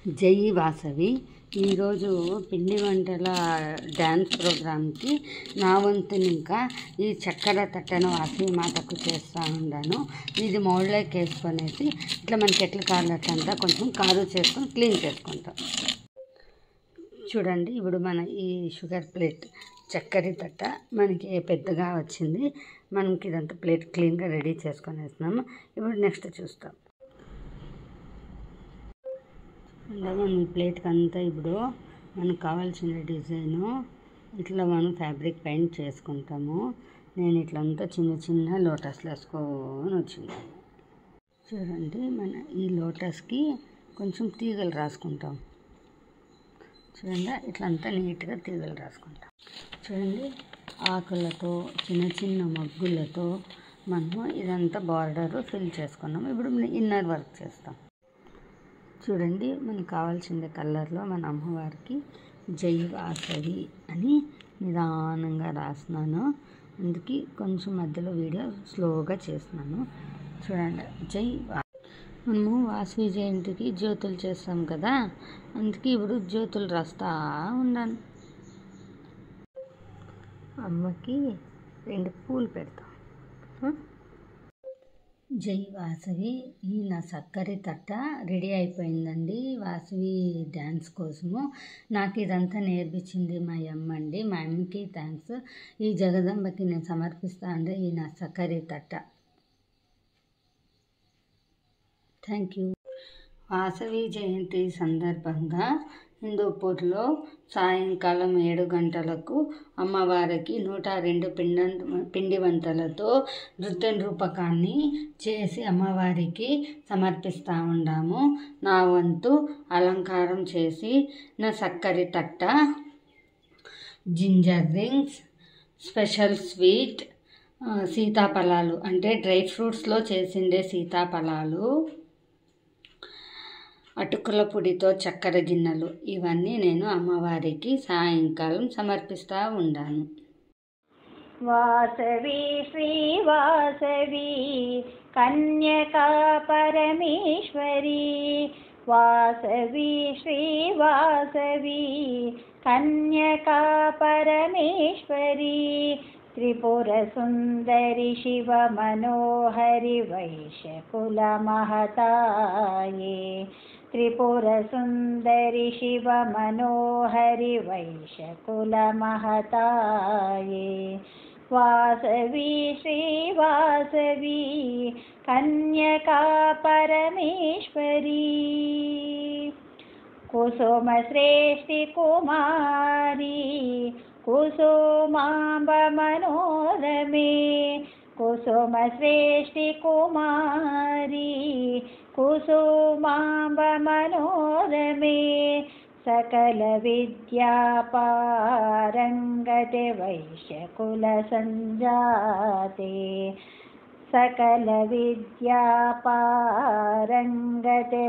జై వాసవి. ఈరోజు పిండి వంటల డ్యాన్స్ ప్రోగ్రామ్కి నా వంతుని ఇంకా ఈ చక్కెర తట్టను వాసవి మాతకు చేస్తూ ఉన్నాను. ఇది మౌల్డ్లోకి వేసుకొనేసి ఇట్లా మనకి ఎట్లా కావాలంతా కొంచెం కారు చేసుకొని క్లీన్ చేసుకుంటాం. చూడండి, ఇప్పుడు మన ఈ షుగర్ ప్లేట్ చక్కెర తట్ట మనకి పెద్దగా వచ్చింది. మనకి ఇదంతా ప్లేట్ క్లీన్గా రెడీ చేసుకొని వేస్తున్నాము. ఇప్పుడు నెక్స్ట్ చూస్తాం. మనం ఈ ప్లేట్కి అంతా ఇప్పుడు మనకు కావాల్సిన డిజైను ఇట్లా మనం ఫ్యాబ్రిక్ పెయింట్ చేసుకుంటాము. నేను ఇట్లంతా చిన్న చిన్న లోటస్లు వేసుకొని వచ్చింది. చూడండి, మన ఈ లోటస్కి కొంచెం తీగలు రాసుకుంటాం. చూడండి, ఇట్లంతా నీట్గా తీగలు రాసుకుంటాం. చూడండి, ఆకులతో చిన్న చిన్న మగ్గులతో మనము ఇదంతా బార్డర్ ఫిల్ చేసుకున్నాము. ఇప్పుడు ఇన్నర్ వర్క్ చేస్తాం. చూడండి, మనకు కావాల్సిన కలర్లో మన అమ్మవారికి జై వాసవి అని నిదానంగా రాస్తున్నాను. అందుకే కొంచెం మధ్యలో వీడియో స్లోగా చేస్తున్నాను. చూడండి, జై మనము వాసవి జయంతికి జ్యోతులు చేస్తాం కదా, అందుకే ఇప్పుడు జ్యోతులు రాస్తా ఉన్నాను. అమ్మకి 2 పూలు పెడతాం. జై వాసవి. ఈ నా చక్కెర తట్ట రెడీ అయిపోయిందండి వాసవి డ్యాన్స్ కోసము. నాకు ఇదంతా నేర్పించింది మా అమ్మ అండి. మా అమ్మకి థ్యాంక్స్. ఈ జగదంబకి నేను సమర్పిస్తా అండి ఈ నా చక్కెర తట్ట. Thank you. వాసవి జయంతి సందర్భంగా హిందూపూర్లో సాయంకాలం 7 గంటలకు అమ్మవారికి 102 పిండి వంటలతో నృత్య రూపకాన్ని చేసి అమ్మవారికి సమర్పిస్తూ ఉన్నాము. నా వంతు అలంకారం చేసి నా చక్కెర తట్ట, జింజర్ రింగ్స్, స్పెషల్ స్వీట్, సీతాఫలాలు అంటే డ్రై ఫ్రూట్స్లో చేసిండే సీతాఫలాలు, అటుకుల పొడితో చక్కెర గిన్నెలు, ఇవన్నీ నేను అమ్మవారికి సాయంకాలం సమర్పిస్తూ ఉన్నాను. వాసవి శ్రీ వాసవి కన్యకా పరమేశ్వరి, వాసవి శ్రీ వాసవి కన్యకా పరమేశ్వరి, త్రిపుర సుందరి శివ మనోహరి వైశ్యకుల మహతాయే, త్రిపుర సుందరి శివ మనోహరి వైశ్యకుల మహతాయే, వాసవి శ్రీ వాసవి కన్యకా పరమేశ్వరి, కుసుమ శ్రేష్ఠి కుమారి కుసుమాంబ మనోరమే, కుసుమ శ్రేష్ఠి కుమారి కుసుమాంబ మనోరమే, సకల విద్యా పారంగతే వైశ్యకుల సంజాతే, సకల విద్యా పారంగతే